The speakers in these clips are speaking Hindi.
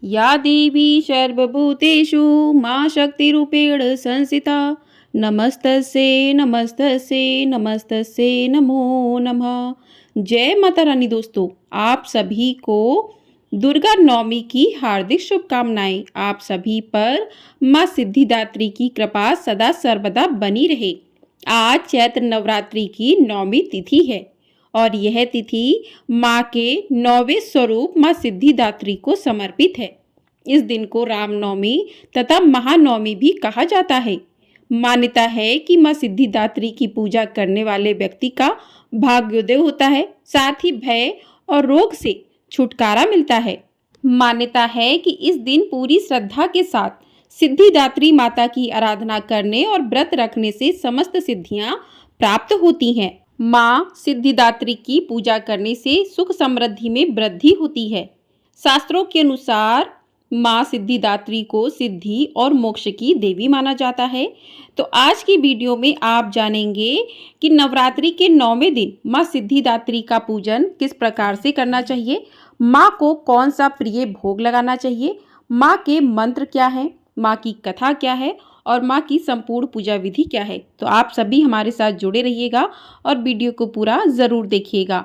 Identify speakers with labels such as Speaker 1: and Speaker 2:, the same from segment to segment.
Speaker 1: या देवी सर्वभूतेषु मां शक्तिरूपेण संस्थिता नमस्तस्यै नमस्तस्यै नमस्तस्यै नमो नमः। जय माता रानी। दोस्तों, आप सभी को दुर्गा नवमी की हार्दिक शुभकामनाएं। आप सभी पर मां सिद्धिदात्री की कृपा सदा सर्वदा बनी रहे। आज चैत्र नवरात्रि की नौमी तिथि है और यह तिथि माँ के नौवें स्वरूप माँ सिद्धिदात्री को समर्पित है। इस दिन को रामनवमी तथा महानवमी भी कहा जाता है। मान्यता है कि माँ सिद्धिदात्री की पूजा करने वाले व्यक्ति का भाग्योदय होता है, साथ ही भय और रोग से छुटकारा मिलता है। मान्यता है कि इस दिन पूरी श्रद्धा के साथ सिद्धिदात्री माता की आराधना करने और व्रत रखने से समस्त सिद्धियां प्राप्त होती हैं। माँ सिद्धिदात्री की पूजा करने से सुख समृद्धि में वृद्धि होती है। शास्त्रों के अनुसार माँ सिद्धिदात्री को सिद्धि और मोक्ष की देवी माना जाता है। तो आज की वीडियो में आप जानेंगे कि नवरात्रि के 9वें दिन माँ सिद्धिदात्री का पूजन किस प्रकार से करना चाहिए, माँ को कौन सा प्रिय भोग लगाना चाहिए, माँ के मंत्र क्या हैं, माँ की कथा क्या है और माँ की संपूर्ण पूजा विधि क्या है। तो आप सभी हमारे साथ जुड़े रहिएगा और वीडियो को पूरा ज़रूर देखिएगा।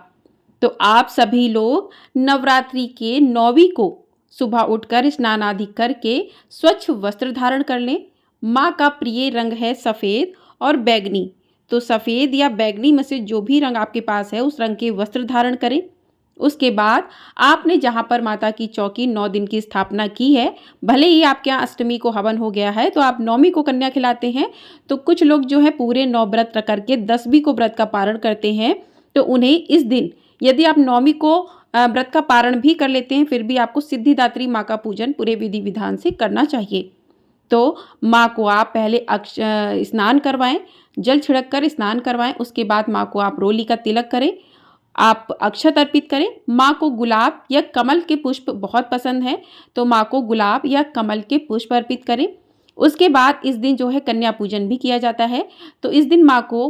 Speaker 1: तो आप सभी लोग नवरात्रि के 9वीं को सुबह उठकर स्नान आदि करके स्वच्छ वस्त्र धारण कर लें। माँ का प्रिय रंग है सफ़ेद और बैगनी। तो सफ़ेद या बैगनी में से जो भी रंग आपके पास है उस रंग के वस्त्र धारण करें। उसके बाद आपने जहाँ पर माता की चौकी 9 दिन की स्थापना की है, भले ही आपके यहाँ अष्टमी को हवन हो गया है तो आप नौमी को कन्या खिलाते हैं, तो कुछ लोग जो है पूरे 9 व्रत रख करके 10वीं को व्रत का पारण करते हैं। तो उन्हें इस दिन यदि आप नौमी को व्रत का पारण भी कर लेते हैं फिर भी आपको सिद्धिदात्री माँ का पूजन पूरे विधि विधान से करना चाहिए। तो माँ को आप पहले स्नान करवाएं, जल छिड़क कर स्नान करवाएं। उसके बाद माँ को आप रोली का तिलक करें, आप अक्षत अर्पित करें। माँ को गुलाब या कमल के पुष्प बहुत पसंद है तो माँ को गुलाब या कमल के पुष्प अर्पित करें। उसके बाद इस दिन जो है कन्या पूजन भी किया जाता है। तो इस दिन माँ को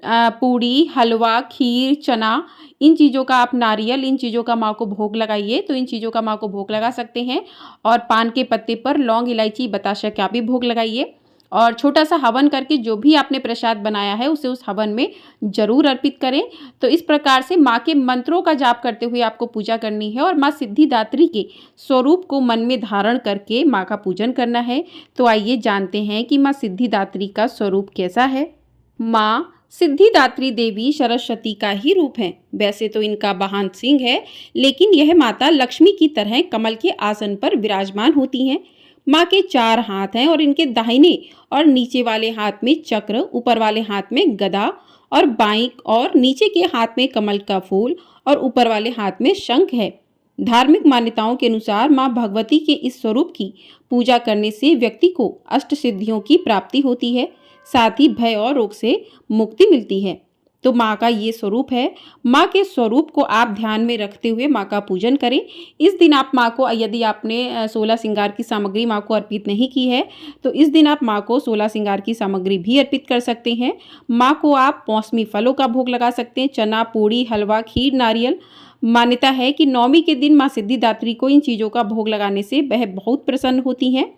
Speaker 1: पूड़ी, हलवा, खीर, चना, इन चीज़ों का आप नारियल, इन चीज़ों का माँ को भोग लगाइए। तो इन चीज़ों का माँ को भोग लगा सकते हैं और पान के पत्ते पर लौंग, इलायची, बताशा का भी भोग लगाइए और छोटा सा हवन करके जो भी आपने प्रसाद बनाया है उसे उस हवन में जरूर अर्पित करें। तो इस प्रकार से माँ के मंत्रों का जाप करते हुए आपको पूजा करनी है और माँ सिद्धिदात्री के स्वरूप को मन में धारण करके माँ का पूजन करना है। तो आइए जानते हैं कि माँ सिद्धिदात्री का स्वरूप कैसा है। माँ सिद्धिदात्री देवी सरस्वती का ही रूप है। वैसे तो इनका वाहन सिंह है, लेकिन यह माता लक्ष्मी की तरह कमल के आसन पर विराजमान होती हैं। माँ के 4 हाथ हैं और इनके दाहिने और नीचे वाले हाथ में चक्र, ऊपर वाले हाथ में गदा और बाईं और नीचे के हाथ में कमल का फूल और ऊपर वाले हाथ में शंख है। धार्मिक मान्यताओं के अनुसार माँ भगवती के इस स्वरूप की पूजा करने से व्यक्ति को अष्ट सिद्धियों की प्राप्ति होती है, साथ ही भय और रोग से मुक्ति मिलती है। तो माँ का ये स्वरूप है। माँ के स्वरूप को आप ध्यान में रखते हुए माँ का पूजन करें। इस दिन आप माँ को, यदि आपने 16 श्रृंगार की सामग्री माँ को अर्पित नहीं की है तो इस दिन आप माँ को 16 श्रृंगार की सामग्री भी अर्पित कर सकते हैं। माँ को आप मौसमी फलों का भोग लगा सकते हैं, चना, पूड़ी, हलवा, खीर, नारियल। मान्यता है कि नौमी के दिन माँ सिद्धिदात्री को इन चीज़ों का भोग लगाने से वह बहुत प्रसन्न होती हैं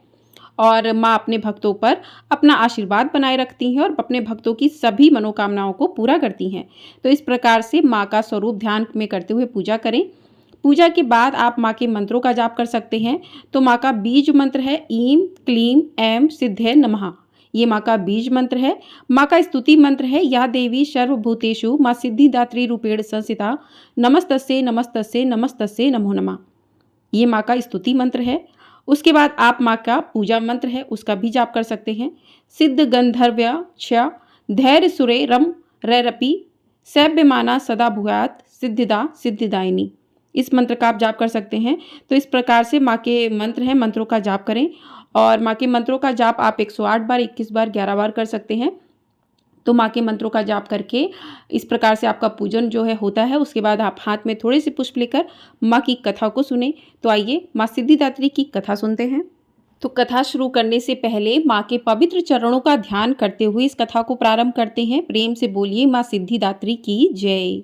Speaker 1: और माँ अपने भक्तों पर अपना आशीर्वाद बनाए रखती हैं और अपने भक्तों की सभी मनोकामनाओं को पूरा करती हैं। तो इस प्रकार से माँ का स्वरूप ध्यान में करते हुए पूजा करें। पूजा के बाद आप माँ के मंत्रों का जाप कर सकते हैं। तो माँ का बीज मंत्र है ईम क्लीम ऐम सिद्धे नमः। ये माँ का बीज मंत्र है। माँ का स्तुति मंत्र है या देवी सर्वभूतेषु माँ सिद्धिदात्री रूपेण संस्थिता नमस्तस्यै नमस्तस्यै नमस्तस्यै नमो नमः। ये माँ का स्तुति मंत्र है। उसके बाद आप माँ का पूजा मंत्र है उसका भी जाप कर सकते हैं। सिद्ध गंधर्व्य क्ष धैर्य सुरे रम रैरपी सैव्यमाना सदा भूयात सिद्धिदा सिद्धिदायिनी। इस मंत्र का आप जाप कर सकते हैं। तो इस प्रकार से माँ के मंत्र हैं, मंत्रों का जाप करें और माँ के मंत्रों का जाप आप 108 बार, 21 बार, 11 बार कर सकते हैं। तो माँ के मंत्रों का जाप करके इस प्रकार से आपका पूजन जो है होता है। उसके बाद आप हाथ में थोड़े से पुष्प लेकर माँ की कथा को सुने। तो आइए माँ सिद्धिदात्री की कथा सुनते हैं। तो कथा शुरू करने से पहले माँ के पवित्र चरणों का ध्यान करते हुए इस कथा को प्रारंभ करते हैं। प्रेम से बोलिए माँ सिद्धिदात्री की जय।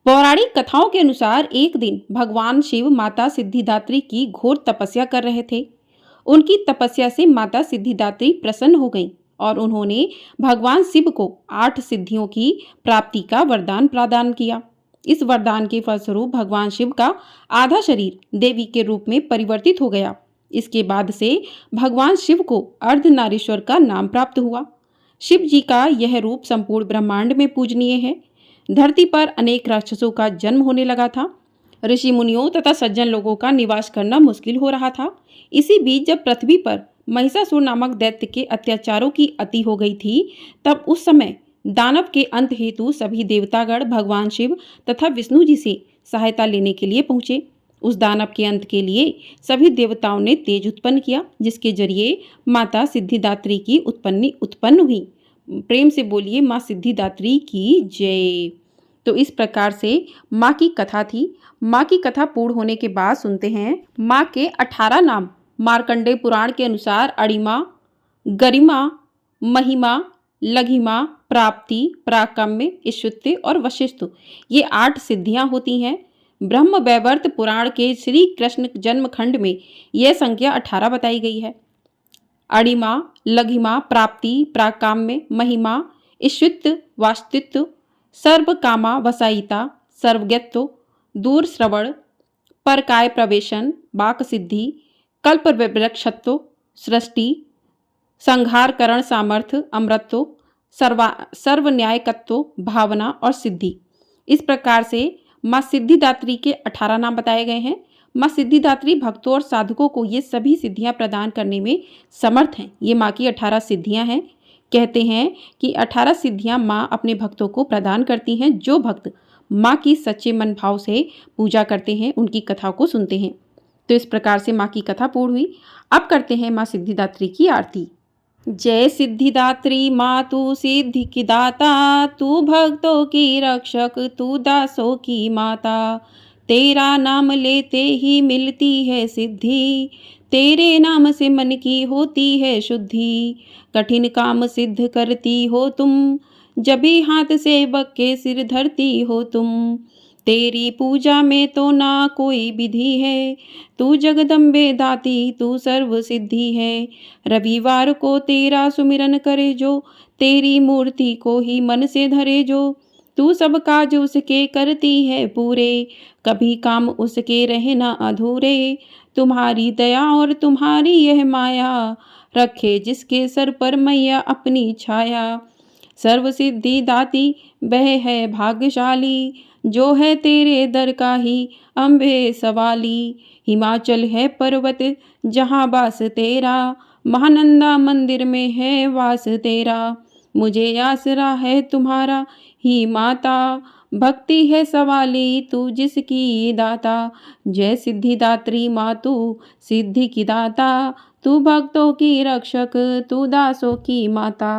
Speaker 1: पौराणिक कथाओं के अनुसार एक दिन भगवान शिव माता सिद्धिदात्री की घोर तपस्या कर रहे थे। उनकी तपस्या से माता सिद्धिदात्री प्रसन्न हो गईं और उन्होंने भगवान शिव को 8 सिद्धियों की प्राप्ति का वरदान प्रदान किया। इस वरदान के फलस्वरूप भगवान शिव का आधा शरीर देवी के रूप में परिवर्तित हो गया। इसके बाद से भगवान शिव को अर्धनारीश्वर का नाम प्राप्त हुआ। शिव जी का यह रूप संपूर्ण ब्रह्मांड में पूजनीय है। धरती पर अनेक राक्षसों का जन्म होने लगा था। ऋषि मुनियों तथा सज्जन लोगों का निवास करना मुश्किल हो रहा था। इसी बीच जब पृथ्वी पर महिषासुर नामक दैत्य के अत्याचारों की अति हो गई थी, तब उस समय दानव के अंत हेतु सभी देवतागण भगवान शिव तथा विष्णु जी से सहायता लेने के लिए पहुंचे। उस दानव के अंत के लिए सभी देवताओं ने तेज उत्पन्न किया, जिसके जरिए माता सिद्धिदात्री की उत्पन्न हुई। प्रेम से बोलिए माँ सिद्धिदात्री की जय। तो इस प्रकार से माँ की कथा थी। माँ की कथा पूर्ण होने के बाद सुनते हैं माँ के 18 नाम। मार्कंडेय पुराण के अनुसार अणिमा, गरिमा, महिमा, लघिमा, प्राप्ति, प्राकम्य, ईशुत्व और वशिष्ठ, ये 8 सिद्धियां होती हैं। ब्रह्म वैवर्त पुराण के श्री कृष्ण जन्म खंड में यह संख्या 18 बताई गई है। अणिमा, लघिमा, प्राप्ति, प्राकाम्य, महिमा, ईश्वित्व, वास्तुत्व, सर्वकामा वसायिता, सर्वज्ञत्व, दूर श्रवण, परकाय प्रवेशन, वाक सिद्धि, कल्प वृक्षत्व, सृष्टि, संहारकरण सामर्थ्य, अमृत्व, सर्वन्यायकत्व, भावना और सिद्धि। इस प्रकार से माँ सिद्धिदात्री के 18 नाम बताए गए हैं। माँ सिद्धिदात्री भक्तों और साधकों को ये सभी सिद्धियां प्रदान करने में समर्थ हैं। ये माँ की 18 सिद्धियां हैं। कहते हैं कि 18 सिद्धियां माँ अपने भक्तों को प्रदान करती हैं। जो भक्त माँ की सच्चे मन भाव से पूजा करते हैं, उनकी कथा को सुनते हैं। तो इस प्रकार से माँ की कथा पूर्ण हुई। अब करते हैं माँ सिद्धिदात्री की आरती। जय सिद्धिदात्री माँ तू सिद्धि की दाता, तू भक्तों की रक्षक, तू दासों की माता। तेरा नाम लेते ही मिलती है सिद्धि, तेरे नाम से मन की होती है शुद्धि। कठिन काम सिद्ध करती हो तुम, जभी हाथ सेवक के सिर धरती हो तुम। तेरी पूजा में तो ना कोई विधि है, तू जगदम्बे दाती तू सर्व सिद्धि है। रविवार को तेरा सुमिरन करे जो, तेरी मूर्ति को ही मन से धरे जो। तू सब काज उसके करती है पूरे, कभी काम उसके रहना अधूरे। तुम्हारी दया और तुम्हारी यह माया, रखे जिसके सर पर मैया अपनी छाया। सर्व सिद्धि दाती वह है भाग्यशाली, जो है तेरे दर का ही अम्बे सवाली। हिमाचल है पर्वत जहाँ वास तेरा, महानंदा मंदिर में है वास तेरा। मुझे आसरा है तुम्हारा ही माता, भक्ति है सवाली तू जिसकी दाता। जय सिद्धिदात्री माँ तू सिद्धि की दाता, तू भक्तों की रक्षक, तू दासों की माता।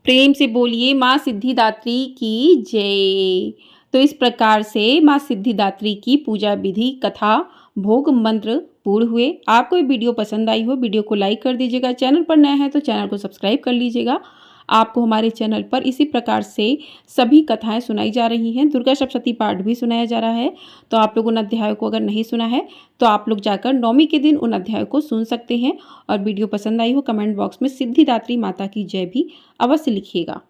Speaker 1: प्रेम से बोलिए माँ सिद्धिदात्री की जय। तो इस प्रकार से माँ सिद्धिदात्री की पूजा विधि, कथा, भोग मंत्र पूर्ण हुए। आपको ये वीडियो पसंद आई हो, वीडियो को लाइक कर दीजिएगा। चैनल पर नया है तो चैनल को सब्सक्राइब कर लीजिएगा। आपको हमारे चैनल पर इसी प्रकार से सभी कथाएं सुनाई जा रही हैं। दुर्गा सप्तशती पाठ भी सुनाया जा रहा है। तो आप लोग उन अध्यायों को अगर नहीं सुना है तो आप लोग जाकर नवमी के दिन उन अध्यायों को सुन सकते हैं। और वीडियो पसंद आई हो, कमेंट बॉक्स में सिद्धिदात्री माता की जय भी अवश्य लिखिएगा।